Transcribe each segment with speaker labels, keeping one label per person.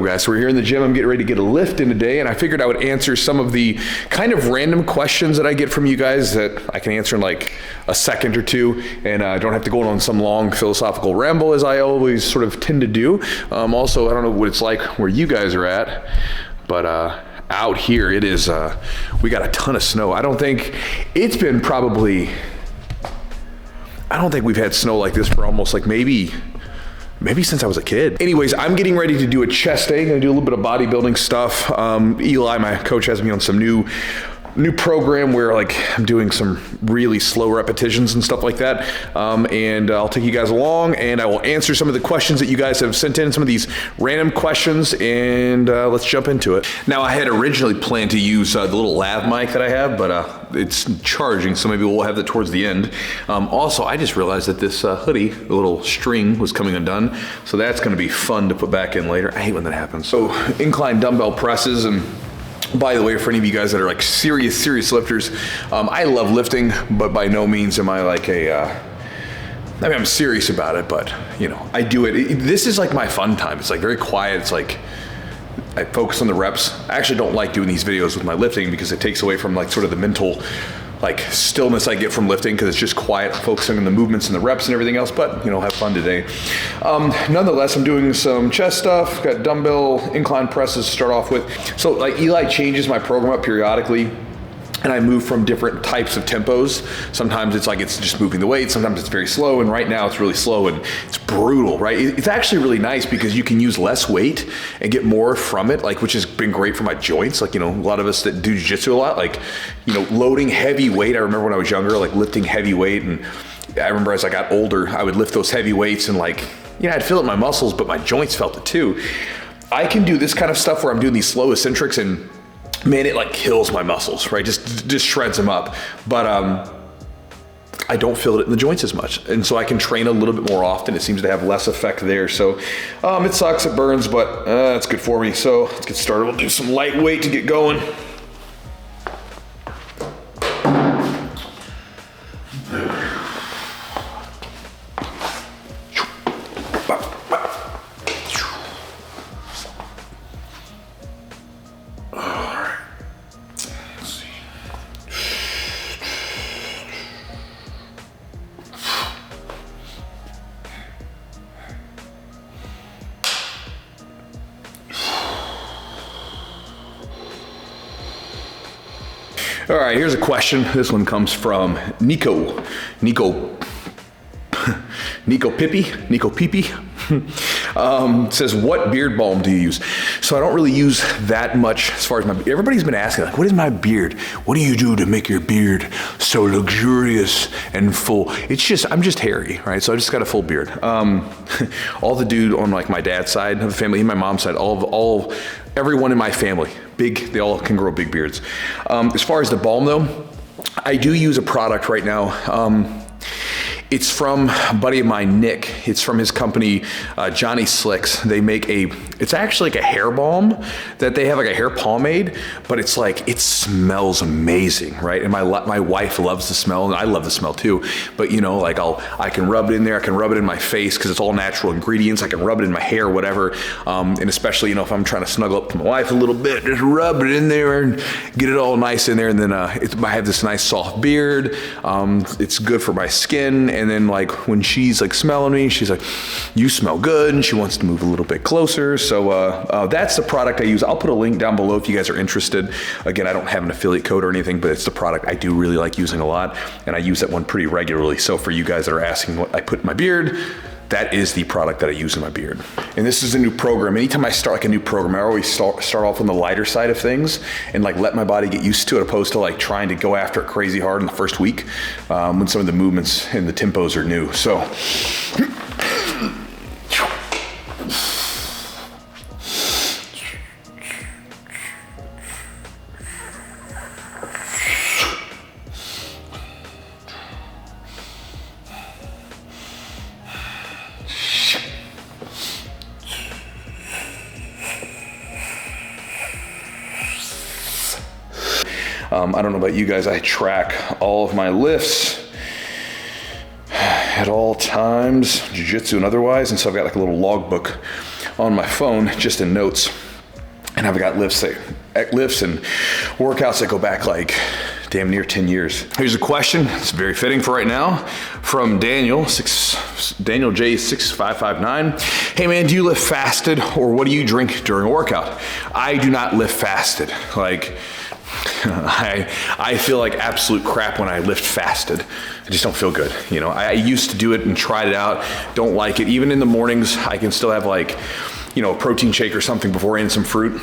Speaker 1: up, guys? So we're here in the gym. I'm getting ready to get a lift in today, and I figured I would answer some of the kind of random questions that I get from you guys that I can answer in like a second or two, and I don't have to go on some long philosophical ramble as I always sort of tend to do. Also, I don't know what it's like where you guys are at, but out here it is, we got a ton of snow. I don't think it's been probably, I don't think we've had snow like this for almost like maybe since I was a kid. Anyways, I'm getting ready to do a chest day. I'm gonna do a little bit of bodybuilding stuff. Eli, my coach, has me on some new program where like I'm doing some really slow repetitions and stuff like that. And I'll take you guys along and I will answer some of the questions that you guys have sent in, some of these random questions, and let's jump into it. Now, I had originally planned to use the little lav mic that I have, but it's charging, so maybe we'll have that towards the end. Also, I just realized that this hoodie, the little string, was coming undone, so that's gonna be fun to put back in later. I hate when that happens. So, incline dumbbell presses, and by the way, for any of you guys that are like serious lifters, I love lifting, but by no means am I like I mean, I'm serious about it, but you know, I do it. This is like my fun time. It's like very quiet. It's like, I focus on the reps. I actually don't like doing these videos with my lifting because it takes away from like sort of the mental like stillness I get from lifting, because it's just quiet, focusing on the movements and the reps and everything else, but you know, have fun today. Nonetheless, I'm doing some chest stuff, got dumbbell incline presses to start off with. So like Eli changes my program up periodically, and I move from different types of tempos. Sometimes it's like it's just moving the weight, sometimes it's very slow, and right now it's really slow and it's brutal, right? It's actually really nice because you can use less weight and get more from it, like, which has been great for my joints. Like, you know, a lot of us that do jiu-jitsu a lot, like, you know, loading heavy weight. I remember when I was younger, like lifting heavy weight, and I remember as I got older, I would lift those heavy weights and like, you know, I'd feel it in my muscles, but my joints felt it too. I can do this kind of stuff where I'm doing these slow eccentrics and man, it like kills my muscles, right? Just shreds them up. But I don't feel it in the joints as much. And so I can train a little bit more often. It seems to have less effect there. So it sucks, it burns, but it's good for me. So let's get started. We'll do some lightweight to get going. All right, here's a question. This one comes from Nico Pippi. Says, what beard balm do you use? So I don't really use that much as far as my, everybody's been asking, like, what is my beard? What do you do to make your beard so luxurious and full? It's just, I'm just hairy, right? So I just got a full beard. All the dude on like my dad's side of the family, and my mom's side, everyone in my family, they all can grow big beards. As far as the balm though, I do use a product right now. It's from a buddy of mine, Nick. It's from his company, Johnny Slicks. They make it's actually like a hair balm that they have, like a hair pomade, but it's like, it smells amazing, right? And my wife loves the smell, and I love the smell too. But you know, like I can rub it in there, I can rub it in my face because it's all natural ingredients. I can rub it in my hair, whatever. And especially, you know, if I'm trying to snuggle up to my wife a little bit, just rub it in there and get it all nice in there. And then I have this nice soft beard. It's good for my skin. And then like when she's like smelling me, she's like, you smell good, and she wants to move a little bit closer. So that's the product I use. I'll put a link down below if you guys are interested. Again, I don't have an affiliate code or anything, but it's the product I do really like using a lot, and I use that one pretty regularly. So for you guys that are asking what I put in my beard, that is the product that I use in my beard. And this is a new program. Anytime I start like a new program, I always start off on the lighter side of things and like let my body get used to it, opposed to like trying to go after it crazy hard in the first week when some of the movements and the tempos are new. So I don't know about you guys, I track all of my lifts at all times, jiu-jitsu and otherwise, and so I've got like a little logbook on my phone just in notes. And I've got lifts and workouts that go back like damn near 10 years. Here's a question, it's very fitting for right now, from Daniel J6559. Hey man, do you lift fasted, or what do you drink during a workout? I do not lift fasted. Like, I feel like absolute crap when I lift fasted. I just don't feel good. You know, I used to do it and tried it out, don't like it. Even in the mornings, I can still have like, you know, a protein shake or something before I eat some fruit.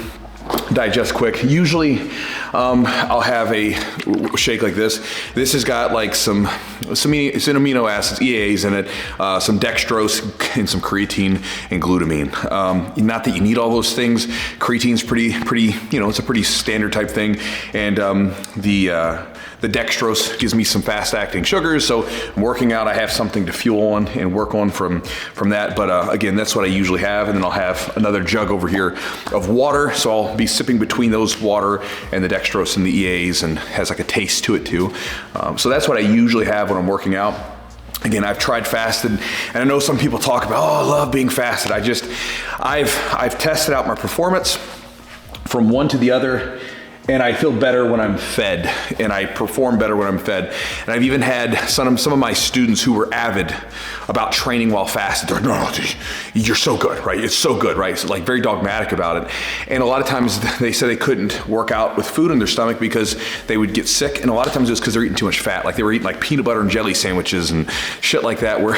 Speaker 1: Digest quick. Usually I'll have a shake like this. This has got like some amino acids, EAAs in it, some dextrose and some creatine and glutamine. Not that you need all those things. Creatine's pretty, you know, it's a pretty standard type thing. And the dextrose gives me some fast acting sugars. So I'm working out, I have something to fuel on and work on from that. But again, that's what I usually have. And then I'll have another jug over here of water. So I'll be sipping between those water and the dextrose and the EAs, and has like a taste to it too. So that's what I usually have when I'm working out. Again, I've tried fasted, and I know some people talk about, oh, I love being fasted. I've tested out my performance from one to the other, and I feel better when I'm fed, and I perform better when I'm fed. And I've even had some of my students who were avid about training while fasted. They're like, no, you're so good, right? It's so good, right? So like very dogmatic about it. And a lot of times they said they couldn't work out with food in their stomach because they would get sick. And a lot of times it was because they're eating too much fat. Like they were eating like peanut butter and jelly sandwiches and shit like that, where,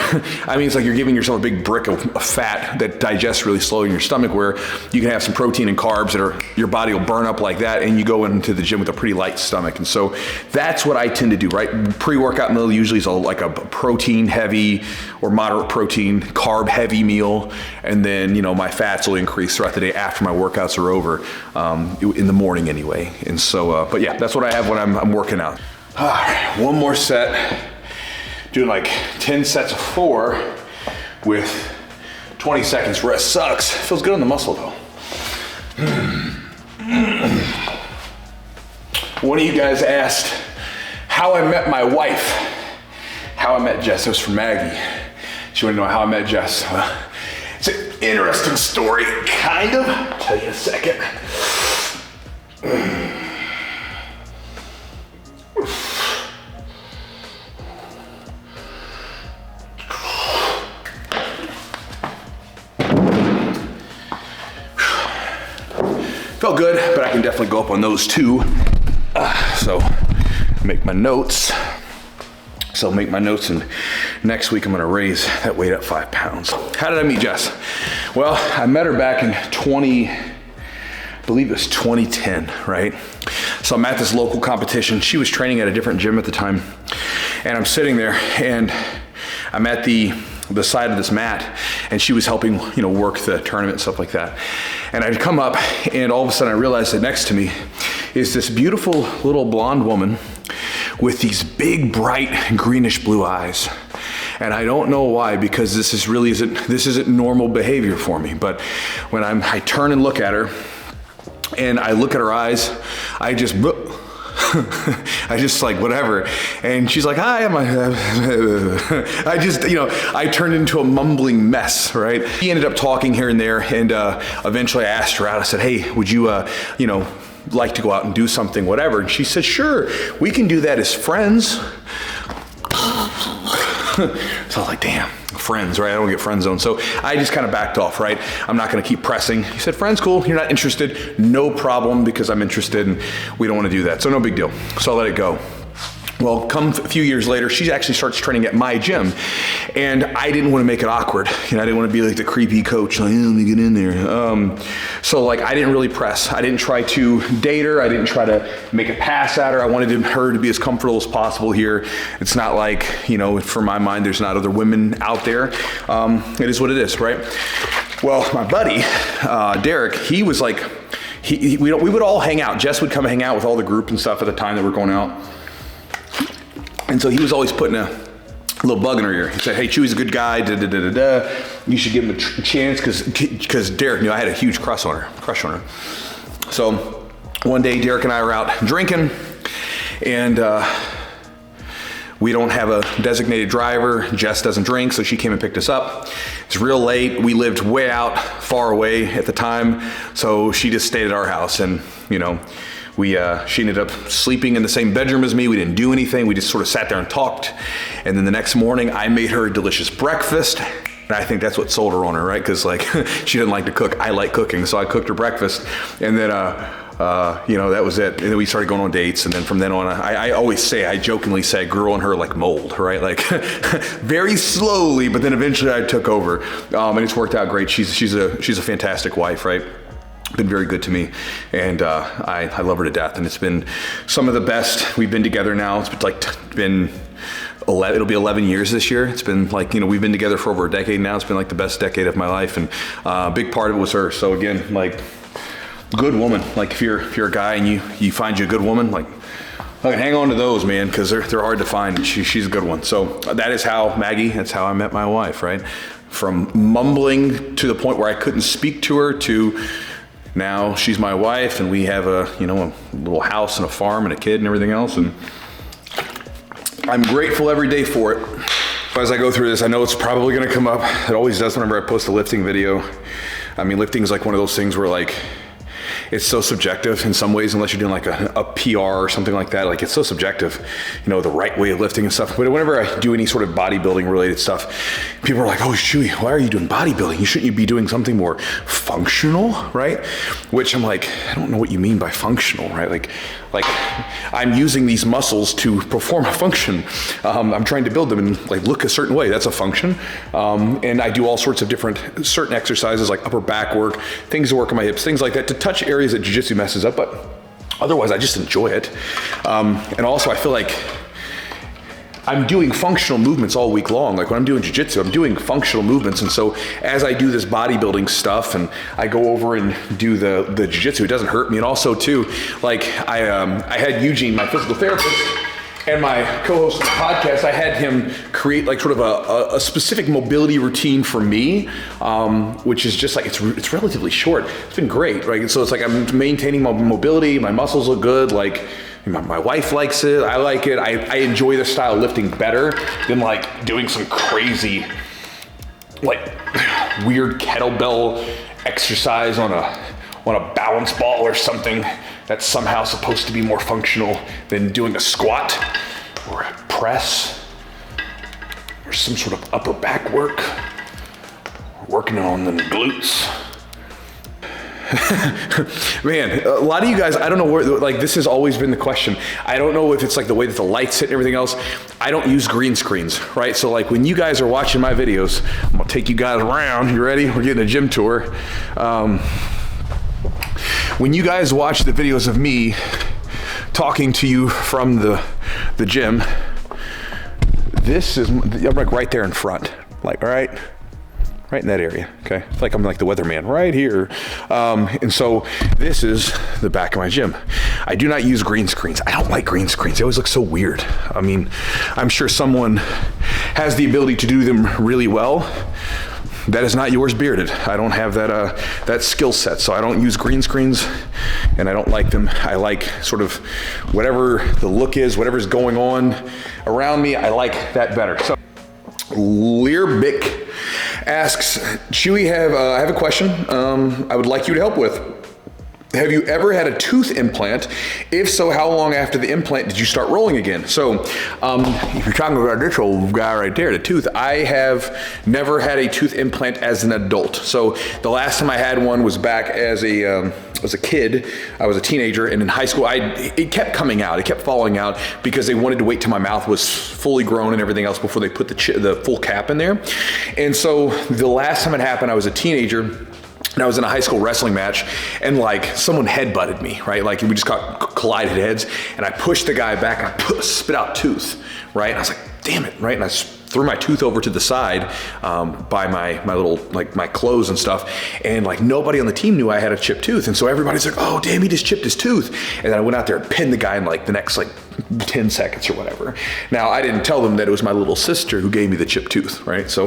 Speaker 1: I mean, it's like you're giving yourself a big brick of fat that digests really slow in your stomach, where you can have some protein and carbs that your body will burn up like that, and you go into the gym with a pretty light stomach. And so that's what I tend to do, right? Pre-workout meal usually is like a protein heavy or moderate protein, carb heavy meal. And then, you know, my fats will increase throughout the day after my workouts are over, in the morning anyway. And so, but yeah, that's what I have when I'm working out. All right, one more set. Doing like 10 sets of 4 with 20 seconds rest. Sucks. Feels good on the muscle though. One of you guys asked how I met my wife. How I met Jess. It was from Maggie. She wanted to know how I met Jess. Well, it's an interesting story, kind of. I'll tell you in a second. Felt good, but I can definitely go up on those too. So make my notes. And next week I'm gonna raise that weight up 5 pounds. How did I meet Jess? Well, I met her back in I believe it was 2010, right? So I'm at this local competition. She was training at a different gym at the time. And I'm sitting there and I'm at the side of this mat, and she was helping, you know, work the tournament and stuff like that. And I'd come up, and all of a sudden I realized that next to me is this beautiful little blonde woman with these big, bright, greenish blue eyes. And I don't know why, because this isn't normal behavior for me. But when I turn and look at her, and I look at her eyes, I just like, whatever. And she's like, hi, I just, you know, I turned into a mumbling mess, right? He ended up talking here and there, and eventually I asked her out. I said, hey, would you, you know, like to go out and do something, whatever? And she said, sure, we can do that as friends. So I was like, damn, friends, right? I don't get friend zoned. So I just kind of backed off, right? I'm not going to keep pressing. He said, friends, cool. You're not interested. No problem, because I'm interested and we don't want to do that. So no big deal. So I let it go. Well, come a few years later, she actually starts training at my gym, and I didn't want to make it awkward. You know, I didn't want to be like the creepy coach, like, let me get in there. So like, I didn't really press. I didn't try to date her. I didn't try to make a pass at her. I wanted her to be as comfortable as possible here. It's not like, you know, for my mind, there's not other women out there. It is what it is, right? Well, my buddy, Derek, he was like, we would all hang out. Jess would come hang out with all the group and stuff at the time that we're going out. And so he was always putting a little bug in her ear. He said, hey, Chewy's a good guy, You should give him a chance, because Derek knew I had a huge crush on her. So one day, Derek and I were out drinking, and We don't have a designated driver. Jess doesn't drink, so she came and picked us up. It's real late. We lived way out, far away at the time, so she just stayed at our house, and you know, she ended up sleeping in the same bedroom as me. We didn't do anything. We just sort of sat there and talked. And then the next morning, I made her a delicious breakfast. And I think that's what sold her on her, right? Because like she didn't like to cook. I like cooking, so I cooked her breakfast. And then, you know, that was it. And then we started going on dates. And then from then on, I jokingly say I grew on her like mold, right? Like very slowly, but then eventually I took over. And it's worked out great. She's a fantastic wife, right? Been very good to me, and I love her to death, and it's been some of the best. We've been together now. It's been 11, it'll be 11 years this year. It's been like, you know, we've been together for over a decade now. It's been like the best decade of my life, and a big part of it was her. So again, like, good woman. Like if you're a guy and you find you a good woman, like hang on to those, man, because they're hard to find. She's a good one. So that is how that's how I met my wife, right? From mumbling to the point where I couldn't speak to her to now she's my wife, and we have a little house and a farm and a kid and everything else, and I'm grateful every day for it. As I go through this, I know it's probably gonna come up. It always does whenever I post a lifting video. I mean, lifting is like one of those things where like, it's so subjective in some ways, unless you're doing like a PR or something like that. Like it's so subjective, you know, the right way of lifting and stuff. But whenever I do any sort of bodybuilding related stuff, people are like, oh, Chewy, why are you doing bodybuilding? Shouldn't you be doing something more functional, right? Which I'm like, I don't know what you mean by functional, right? Like I'm using these muscles to perform a function. I'm trying to build them and like look a certain way. That's a function. And I do all sorts of certain exercises like upper back work, things to work on my hips, things like that, to touch areas that jiu-jitsu messes up, but otherwise I just enjoy it. And also I feel like I'm doing functional movements all week long. Like when I'm doing jiu-jitsu, I'm doing functional movements. And so as I do this bodybuilding stuff and I go over and do the jiu-jitsu, it doesn't hurt me. And also too, like I had Eugene, my physical therapist, and my co-host of the podcast, I had him create like sort of a specific mobility routine for me, which is just like, it's relatively short. It's been great, right? So it's like I'm maintaining my mobility, my muscles look good, like my wife likes it, I like it. I enjoy this style of lifting better than like doing some crazy, like weird kettlebell exercise on a balance ball or something that's somehow supposed to be more functional than doing a squat or a press or some sort of upper back work, working on the glutes. Man, a lot of you guys, I don't know where, like this has always been the question. I don't know if it's like the way that the lights hit and everything else. I don't use green screens, right? So like when you guys are watching my videos, I'm gonna take you guys around. You ready? We're getting a gym tour. When you guys watch the videos of me talking to you from the gym, this is, I'm like right there in front, like, all right in that area, okay? Like I'm like the weatherman right here. And so this is the back of my gym. I do not use green screens. I don't like green screens. They always look so weird. I mean, I'm sure someone has the ability to do them really well. That is not yours, bearded. I don't have that skill set, so I don't use green screens, and I don't like them. I like sort of whatever the look is, whatever's going on around me, I like that better. So Learbic asks, Chewy, I have a question I would like you to help with. Have you ever had a tooth implant? If so, how long after the implant did you start rolling again? So if you're talking about this old guy right there, the tooth, I have never had a tooth implant as an adult. So the last time I had one was back as a kid. I was a teenager, and in high school, it kept coming out. It kept falling out because they wanted to wait till my mouth was fully grown and everything else before they put the full cap in there. And so the last time it happened, I was a teenager, and I was in a high school wrestling match, and like someone headbutted me, right? Like we just collided heads, and I pushed the guy back, and I spit out tooth, right? And I was like, damn it, right? And I threw my tooth over to the side by my little, like my clothes and stuff, and like nobody on the team knew I had a chipped tooth, and so everybody's like, oh damn, he just chipped his tooth. And then I went out there and pinned the guy in like the next like 10 seconds or whatever. Now I didn't tell them that it was my little sister who gave me the chipped tooth, right? So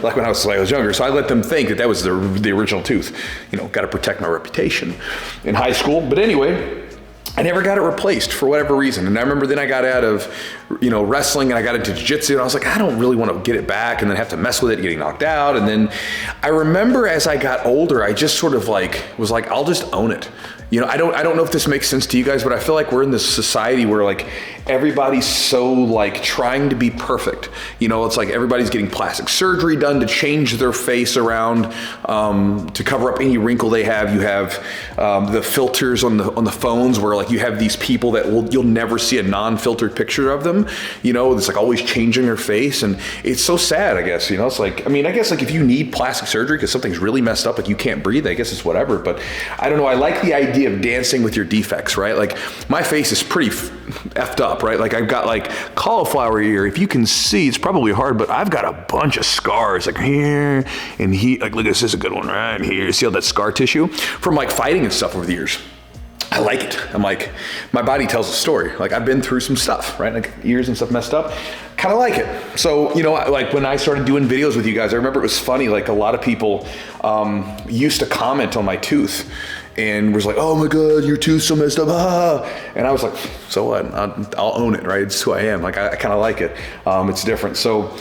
Speaker 1: like when I was younger, so I let them think that was the original tooth. You know, got to protect my reputation in high school. But anyway, I never got it replaced for whatever reason. And I remember then I got out of, wrestling, and I got into jiu-jitsu, and I was like, I don't really want to get it back and then have to mess with it getting knocked out. And then I remember as I got older, I just sort of was like, I'll just own it. I don't know if this makes sense to you guys, but I feel like we're in this society where like everybody's so like trying to be perfect. It's like everybody's getting plastic surgery done to change their face around, to cover up any wrinkle they have. You have the filters on the phones where like you have these people that you'll never see a non-filtered picture of them. It's like always changing their face, and it's so sad, I guess. It's like, I guess like if you need plastic surgery because something's really messed up, like you can't breathe, I guess it's whatever. But I don't know. I like the idea of dancing with your defects, right? Like my face is pretty effed up, right? Like I've got like cauliflower ear. If you can see, it's probably hard, but I've got a bunch of scars like here and here. Like look, this is a good one right here. See all that scar tissue from like fighting and stuff over the years. I like it. I'm like, my body tells a story. Like I've been through some stuff, right? Like ears and stuff messed up. Kind of like it. So, like when I started doing videos with you guys, I remember it was funny. Like a lot of people used to comment on my tooth and was like, oh my God, your tooth's so messed up. Ah. And I was like, so what? I'll own it, right? It's who I am. Like I kind of like it. It's different. So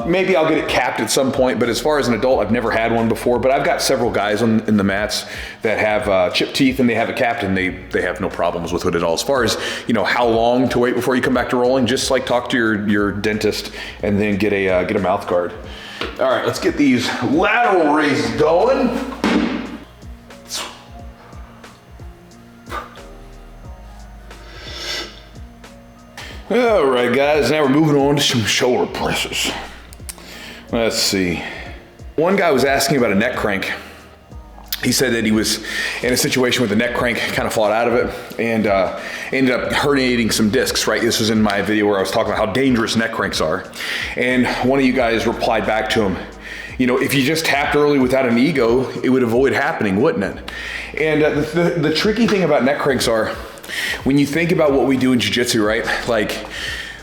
Speaker 1: maybe I'll get it capped at some point, but as far as an adult, I've never had one before, but I've got several guys in the mats that have chipped teeth and they have it capped and they have no problems with it at all. As far as, how long to wait before you come back to rolling, just like talk to your dentist and then get a mouth guard. All right, let's get these lateral raises going. All right, guys, now we're moving on to some shoulder presses. Let's see. One guy was asking about a neck crank. He said that he was in a situation where the neck crank kind of fought out of it and ended up herniating some discs, right? This was in my video where I was talking about how dangerous neck cranks are. And one of you guys replied back to him, if you just tapped early without an ego, it would avoid happening, wouldn't it? And the tricky thing about neck cranks are, when you think about what we do in jiu-jitsu, right? Like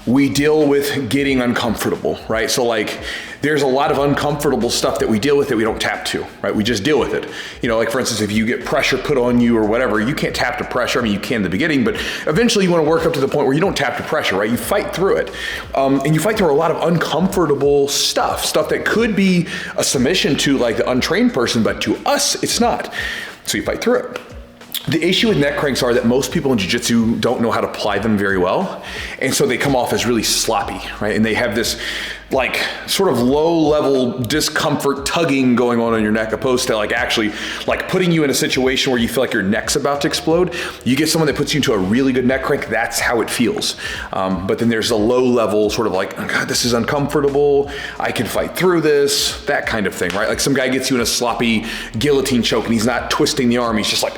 Speaker 1: we deal with getting uncomfortable, right? So like there's a lot of uncomfortable stuff that we deal with that we don't tap to, right? We just deal with it. Like for instance, if you get pressure put on you or whatever, you can't tap to pressure. You can in the beginning, but eventually you want to work up to the point where you don't tap to pressure, right? You fight through it. And you fight through a lot of uncomfortable stuff that could be a submission to like the untrained person, but to us, it's not. So you fight through it. The issue with neck cranks are that most people in jiu-jitsu don't know how to apply them very well. And so they come off as really sloppy, right? And they have this like sort of low level discomfort tugging going on in your neck, opposed to like actually like putting you in a situation where you feel like your neck's about to explode. You get someone that puts you into a really good neck crank, that's how it feels. But then there's a low level sort of like, oh God, this is uncomfortable. I can fight through this, that kind of thing, right? Like some guy gets you in a sloppy guillotine choke and he's not twisting the arm, he's just like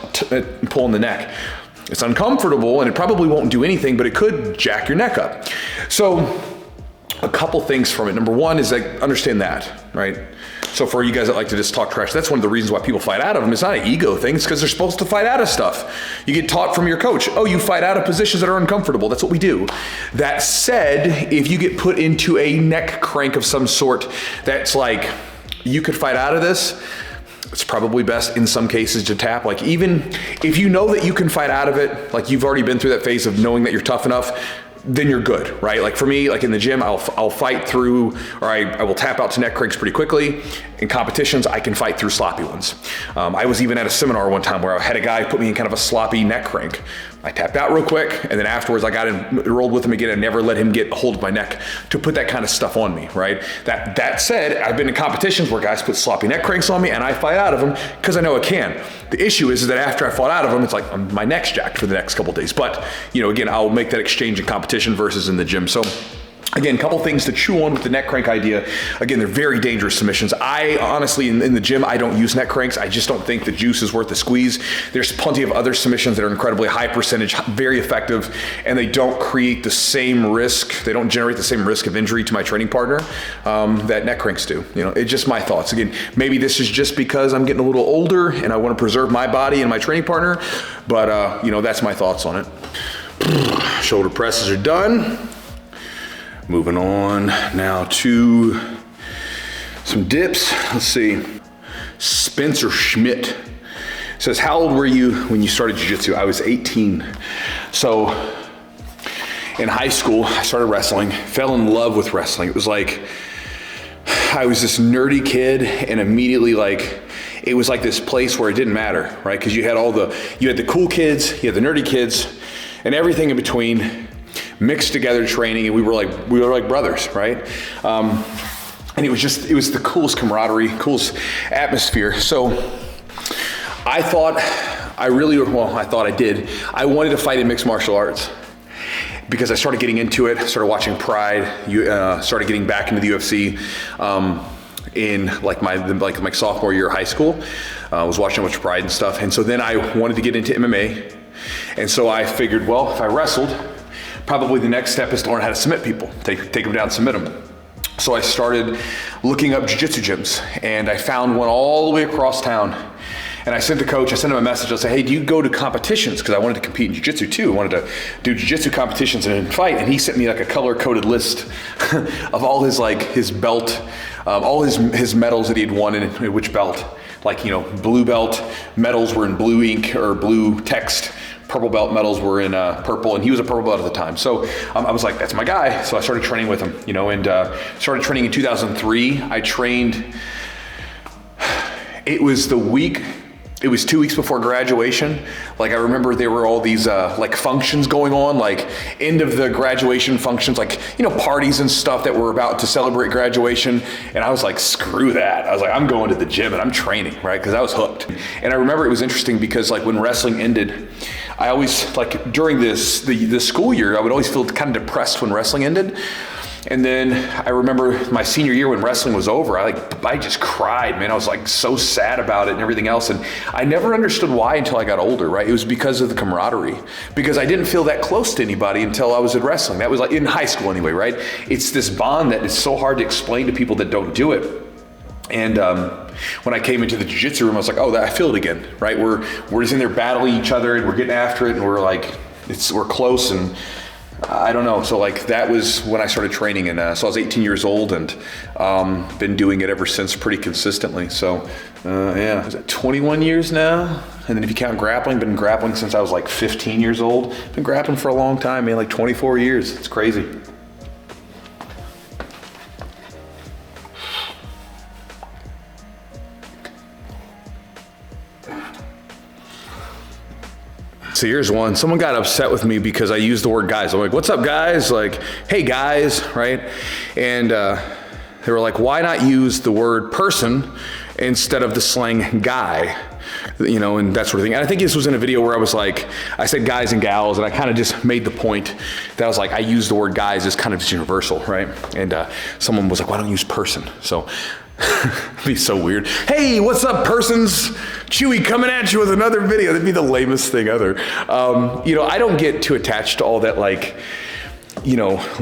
Speaker 1: pulling the neck. It's uncomfortable and it probably won't do anything, but it could jack your neck up. So a couple things from it. Number one is like understand that, right? So for you guys that like to just talk trash, that's one of the reasons why people fight out of them. It's not an ego thing. It's because they're supposed to fight out of stuff. You get taught from your coach, oh, you fight out of positions that are uncomfortable. That's what we do. That said, if you get put into a neck crank of some sort that's like, you could fight out of this, it's probably best in some cases to tap. Like even if you know that you can fight out of it, like you've already been through that phase of knowing that you're tough enough, then you're good, right? Like for me, like in the gym, I'll fight through, or I will tap out to neck cranks pretty quickly. In competitions, I can fight through sloppy ones. I was even at a seminar one time where I had a guy put me in kind of a sloppy neck crank. I tapped out real quick, and then afterwards I got in, rolled with him again, and never let him get a hold of my neck to put that kind of stuff on me, right? That said, I've been in competitions where guys put sloppy neck cranks on me, and I fight out of them because I know I can. The issue is that after I fought out of them, it's like my neck's jacked for the next couple of days. But again, I'll make that exchange in competition versus in the gym. So again, a couple things to chew on with the neck crank idea. Again, they're very dangerous submissions. I honestly, in the gym, I don't use neck cranks. I just don't think the juice is worth the squeeze. There's plenty of other submissions that are incredibly high percentage, very effective, and they don't create the same risk. They don't generate the same risk of injury to my training partner that neck cranks do. It's just my thoughts. Again, maybe this is just because I'm getting a little older and I want to preserve my body and my training partner, but that's my thoughts on it. Shoulder presses are done. Moving on now to some dips. Let's see. Spencer Schmidt. says, how old were you when you started jiu-jitsu? I was 18. So in high school, I started wrestling, fell in love with wrestling. It was like, I was this nerdy kid, and immediately like, it was like this place where it didn't matter, right? Because you had the cool kids, you had the nerdy kids, and everything in between mixed together training, and we were like brothers, right? And it was the coolest camaraderie, coolest atmosphere. So I wanted to fight in mixed martial arts because I started getting into it, started watching Pride, started getting back into the UFC in like my sophomore year of high school. I was watching a bunch of Pride and stuff. And so then I wanted to get into MMA. And so I figured, well, if I wrestled, probably the next step is to learn how to submit people, take them down, submit them. So I started looking up jiu-jitsu gyms, and I found one all the way across town. And I sent him a message. I said, hey, do you go to competitions? Because I wanted to compete in jiu-jitsu too. I wanted to do jiu-jitsu competitions and fight. And he sent me like a color-coded list of all his belt, all his medals that he'd won in which belt. Like, blue belt medals were in blue ink or blue text. Purple belt medals were in purple, and he was a purple belt at the time. So I was like, that's my guy. So I started training with him, and started training in 2003. I trained, it was 2 weeks before graduation. Like I remember there were all these like functions going on, like end of the graduation functions, like, parties and stuff that were about to celebrate graduation. And I was like, screw that. I was like, I'm going to the gym and I'm training, right? Because I was hooked. And I remember it was interesting because like when wrestling ended, I always, like during the school year, I would always feel kind of depressed when wrestling ended. And then I remember my senior year when wrestling was over, I just cried, man. I was like so sad about it and everything else. And I never understood why until I got older, right? It was because of the camaraderie, because I didn't feel that close to anybody until I was in wrestling. That was like in high school anyway, right? It's this bond that is so hard to explain to people that don't do it. And when I came into the jiu-jitsu room, I was like, oh, I feel it again, right? We're just in there battling each other and we're getting after it and we're like, we're close and I don't know. So like that was when I started training, and so I was 18 years old and been doing it ever since pretty consistently. So yeah, is that 21 years now? And then if you count grappling, been grappling since I was like 15 years old. Been grappling for a long time, man, like 24 years. It's crazy. So here's one. Someone got upset with me because I used the word guys. I'm like, what's up, guys? Like, hey, guys, right? And they were like, why not use the word person instead of the slang guy? And that sort of thing. And I think this was in a video where I was like, I said guys and gals, and I kind of just made the point that I was like, I use the word guys as kind of just universal, right? And someone was like, why don't you use person? So it'd be so weird. Hey, what's up, persons? Chewy coming at you with another video. That'd be the lamest thing ever. I don't get too attached to all that, like,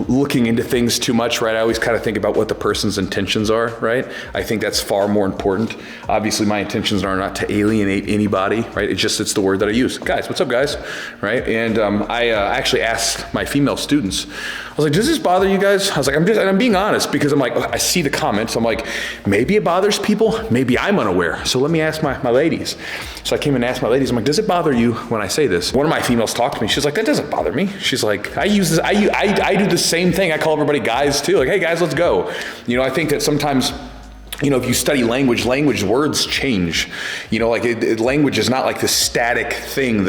Speaker 1: looking into things too much, right? I always kind of think about what the person's intentions are, right? I think that's far more important. Obviously, my intentions are not to alienate anybody, right? It's the word that I use. Guys, what's up, guys? Right? And I actually asked my female students, I was like, does this bother you guys? I was like, I'm being honest, because I'm like, I see the comments. I'm like, maybe it bothers people. Maybe I'm unaware. So let me ask my ladies. So I came and asked my ladies, I'm like, does it bother you when I say this? One of my females talked to me. She's like, that doesn't bother me. She's like, I do the same thing. I call everybody guys too. Like, hey guys, let's go. I think that sometimes, if you study language, words change. Language is not like the static thing.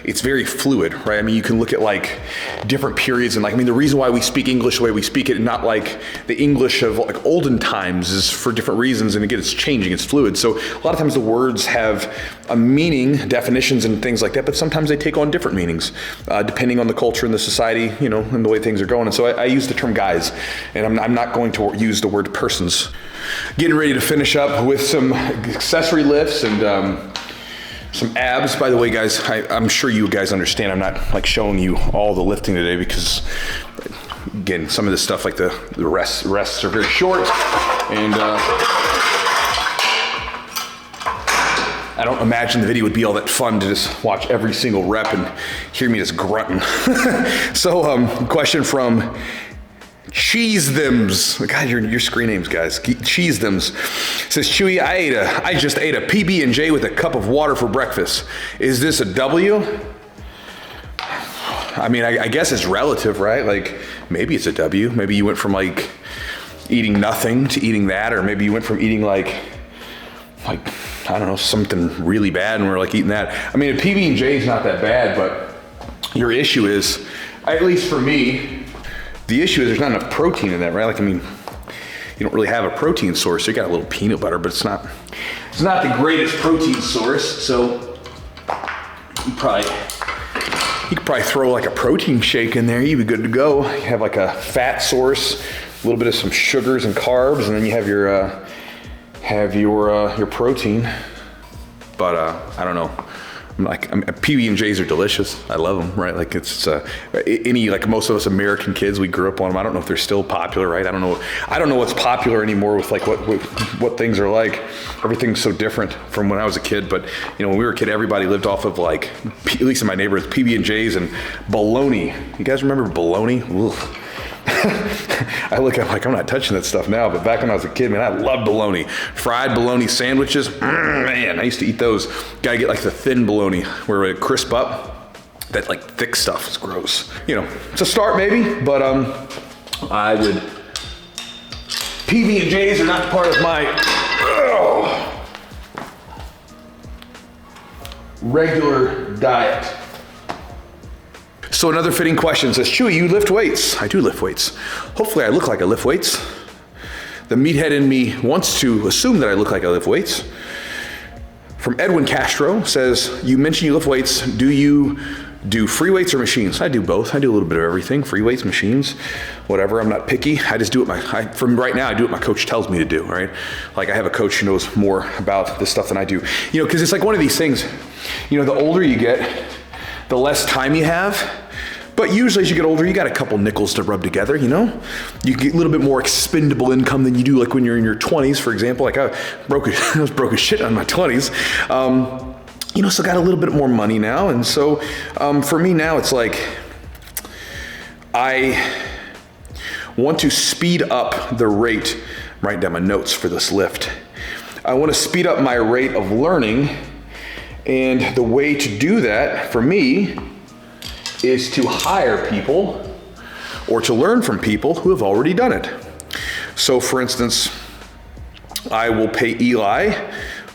Speaker 1: It's very fluid, right? I mean, you can look at like different periods and the reason why we speak English the way we speak it, and not like the English of like olden times, is for different reasons. And again, it's changing, it's fluid. So a lot of times the words have a meaning, definitions and things like that, but sometimes they take on different meanings, depending on the culture and the society, and the way things are going. And so I use the term guys, and I'm not going to use the word persons. Getting ready to finish up with some accessory lifts and some abs. By the way, guys, I'm sure you guys understand I'm not like showing you all the lifting today because, again, some of this stuff like the rests are very short, and I don't imagine the video would be all that fun to just watch every single rep and hear me just grunting. So question from Cheese Thems. God, your screen names, guys. Cheese Thems. Says, Chewy, I just ate a PB&J with a cup of water for breakfast. Is this a W? I mean, I guess it's relative, right? Like, maybe it's a W. Maybe you went from like eating nothing to eating that, or maybe you went from eating like I don't know, something really bad and we're like eating that. I mean, a PB&J is not that bad, but your issue is, at least for me, the issue is there's not enough protein in that, right? Like, I mean, you don't really have a protein source. You got a little peanut butter, but it's not the greatest protein source. So you could probably throw like a protein shake in there. You'd be good to go. You have like a fat source, a little bit of some sugars and carbs, and then you have your protein. But I don't know. PB&Js are delicious. I love them, right? Like it's like most of us American kids, we grew up on them. I don't know if they're still popular, right? I don't know what's popular anymore with like what things are like. Everything's so different from when I was a kid. But you know, when we were a kid, everybody lived off of like, at least in my neighborhood, PB&Js and bologna. You guys remember bologna? Ugh. I look at like, I'm not touching that stuff now, but back when I was a kid, man, I loved bologna. Fried bologna sandwiches, man, I used to eat those. Gotta get like the thin bologna where it crisp up. That like thick stuff is gross. You know, it's a start maybe, but I would, PB&Js are not part of my regular diet. So another fitting question says, Chewy, you lift weights. I do lift weights. Hopefully I look like I lift weights. The meathead in me wants to assume that I look like I lift weights. From Edwin Castro says, you mentioned you lift weights. Do you do free weights or machines? I do both. I do a little bit of everything. Free weights, machines, whatever. I'm not picky. I just do what from right now, I do what my coach tells me to do, right? Like I have a coach who knows more about this stuff than I do. You know, because it's like one of these things, you know, the older you get, the less time you have. But usually as you get older, you got a couple nickels to rub together, you know? You get a little bit more expendable income than you do like when you're in your 20s, for example. Like I was broke as shit in my 20s. You know, so got a little bit more money now. And so for me now, it's like I want to speed up the rate, write down my notes for this lift. I want to speed up my rate of learning. And the way to do that for me is to hire people or to learn from people who have already done it. So for instance, I will pay Eli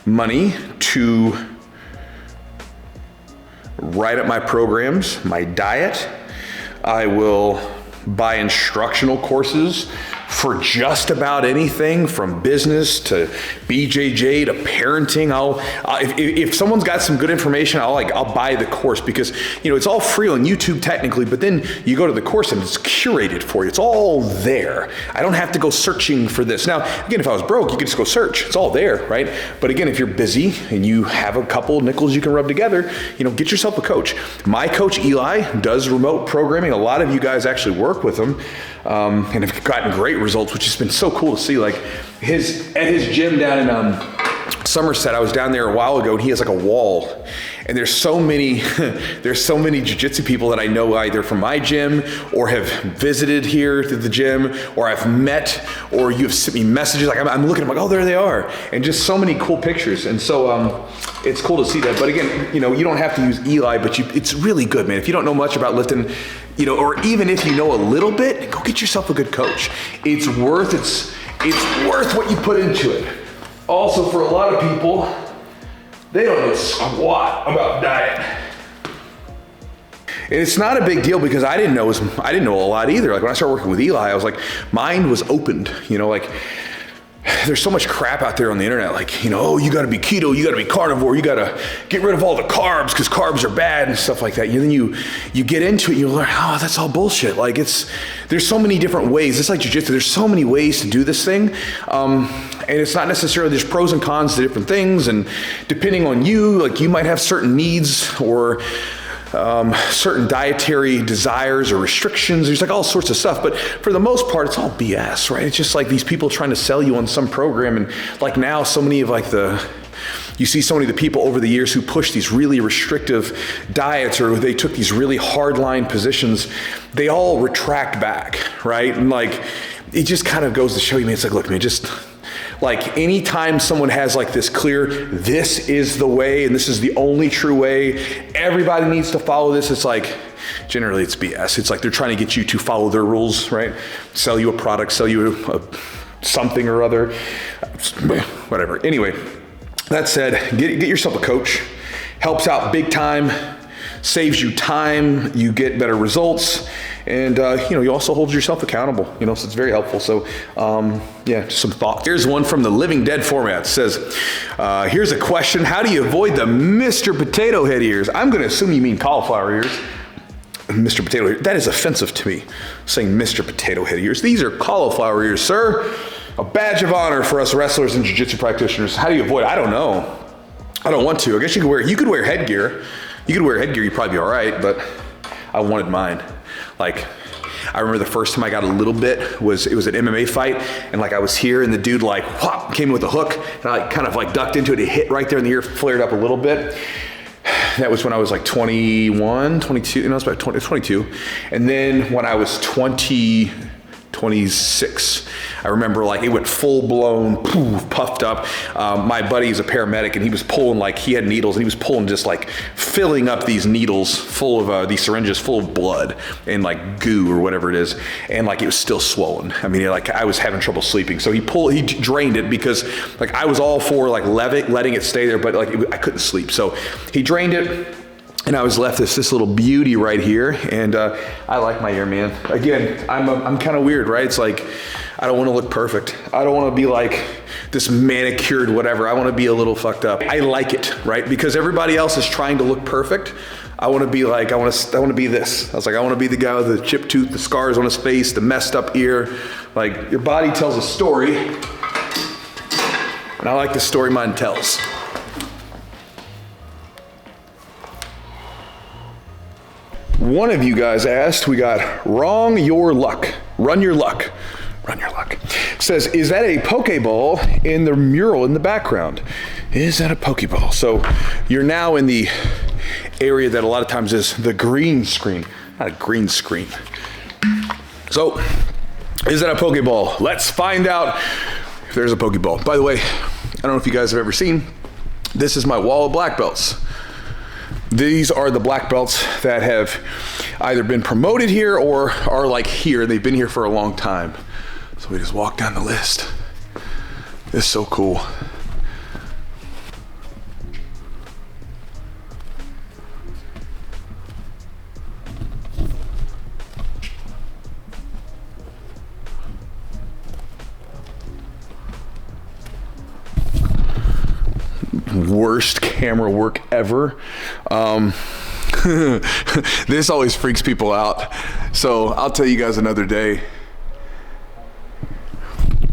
Speaker 1: money to write up my programs, my diet. I will buy instructional courses for just about anything from business to BJJ to parenting. If someone's got some good information, I'll buy the course because, you know, it's all free on YouTube technically, but then you go to the course and it's curated for you. It's all there. I don't have to go searching for this. Now, again, if I was broke, you could just go search. It's all there, right? But again, if you're busy and you have a couple nickels you can rub together, you know, get yourself a coach. My coach, Eli, does remote programming. A lot of you guys actually work with him and have gotten great results, which has been so cool to see. Like at his gym down in Somerset, I was down there a while ago, and he has like a wall, and there's so many jiu-jitsu people that I know either from my gym or have visited here to the gym, or I've met, or you've sent me messages. Like I'm looking, I'm like, oh, there they are, and just so many cool pictures. And so it's cool to see that. But again, you know, you don't have to use Eli, but it's really good, man. If you don't know much about lifting, you know, or even if you know a little bit, go get yourself a good coach. It's worth what you put into it. Also, for a lot of people, they don't know squat about diet. And it's not a big deal because I didn't know a lot either. Like when I started working with Eli, I was like, mind was opened, you know, like there's so much crap out there on the internet, like, you know, oh, you gotta be keto, you gotta be carnivore, you gotta get rid of all the carbs because carbs are bad and stuff like that. And then you get into it and you learn, oh, that's all bullshit. Like there's so many different ways. It's like jiu-jitsu, there's so many ways to do this thing. And it's not necessarily, there's pros and cons to different things. And depending on you, like you might have certain needs or certain dietary desires or restrictions. There's like all sorts of stuff, but for the most part, it's all BS, right? It's just like these people trying to sell you on some program. And like now, so many of like the you see so many of the people over the years who pushed these really restrictive diets, or they took these really hardline positions, they all retract back, right? And like, it just kind of goes to show you, man, it's like, look, man, just like anytime someone has like this clear, this is the way and this is the only true way, everybody needs to follow this, it's like, generally it's BS. It's like they're trying to get you to follow their rules, right? Sell you a product, sell you something or other, whatever. Anyway, that said, get yourself a coach. Helps out big time, saves you time, you get better results, and you also hold yourself accountable, so it's very helpful. So yeah, just some thought. Here's one from the Living Dead format. It says, here's a question: how do you avoid the Mr. Potato Head ears? I'm gonna assume you mean cauliflower ears. Mr. Potato Head, that is offensive to me, saying Mr. Potato Head ears. These are cauliflower ears, sir. A badge of honor for us wrestlers and jiu-jitsu practitioners. How do you avoid it? I don't know. I don't want to. I guess you could wear headgear. You could wear headgear, you'd probably be all right, but I wanted mine. Like, I remember the first time I got a little bit it was an MMA fight, and like I was here and the dude like whop, came in with a hook, and I like kind of like ducked into it. It hit right there in the ear, flared up a little bit. That was when I was like 21, 22, I was about 22. And then when I was 26, I remember like it went full blown, puffed up. My buddy is a paramedic and he was pulling, like he had needles and he was pulling, just like filling up these needles full of, these syringes full of blood and like goo or whatever it is. And like it was still swollen. I mean, like I was having trouble sleeping. So he drained it because like I was all for like letting it stay there, but like I couldn't sleep. So he drained it. And I was left this little beauty right here, and I like my ear, man. Again, I'm kind of weird, right? It's like, I don't want to look perfect. I don't want to be like this manicured whatever. I want to be a little fucked up. I like it, right? Because everybody else is trying to look perfect. I want to be like, I want to be this. I was like, I want to be the guy with the chipped tooth, the scars on his face, the messed up ear. Like, your body tells a story, and I like the story mine tells. One of you guys asked, we got wrong your luck. Run your luck. Run your luck. Says, is that a Pokeball in the mural in the background? Is that a Pokeball? So you're now in the area that a lot of times is the green screen. Not a green screen. So, is that a Pokeball? Let's find out if there's a Pokeball. By the way, I don't know if you guys have ever seen, this is my wall of black belts. These are the black belts that have either been promoted here or are like here. They've been here for a long time. So we just walk down the list. It's so cool. Worst camera work ever. This always freaks people out. So I'll tell you guys another day.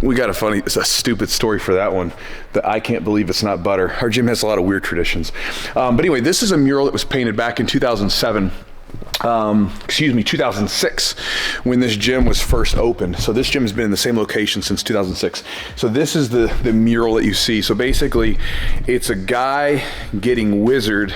Speaker 1: We got it's a stupid story for that one. That I can't believe it's not butter. Our gym has a lot of weird traditions. But anyway, this is a mural that was painted back in 2007. 2006, when this gym was first opened. So this gym has been in the same location since 2006. So this is the mural that you see. So basically, it's a guy getting wizard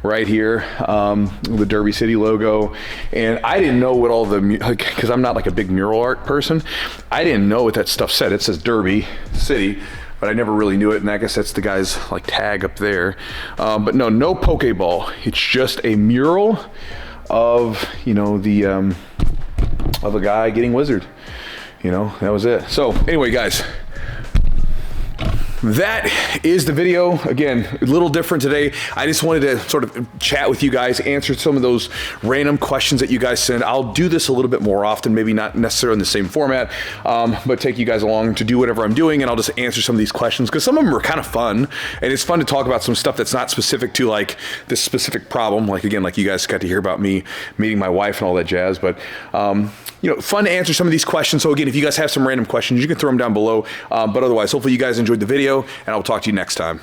Speaker 1: right here, the Derby City logo. And I didn't know what all the, because I'm not like a big mural art person, I didn't know what that stuff said. It says Derby City, but I never really knew it, and I guess that's the guy's like tag up there. But no Pokeball. It's just a mural of of a guy getting wizard. That was it. So anyway, guys, that is the video. Again, a little different today. I just wanted to sort of chat with you guys, answer some of those random questions that you guys send. I'll do this a little bit more often, maybe not necessarily in the same format, but take you guys along to do whatever I'm doing, and I'll just answer some of these questions because some of them are kind of fun, and it's fun to talk about some stuff that's not specific to like this specific problem. Like again, like you guys got to hear about me meeting my wife and all that jazz, but fun to answer some of these questions. So again, if you guys have some random questions, you can throw them down below, but otherwise, hopefully you guys enjoyed the video, and I'll talk to you next time.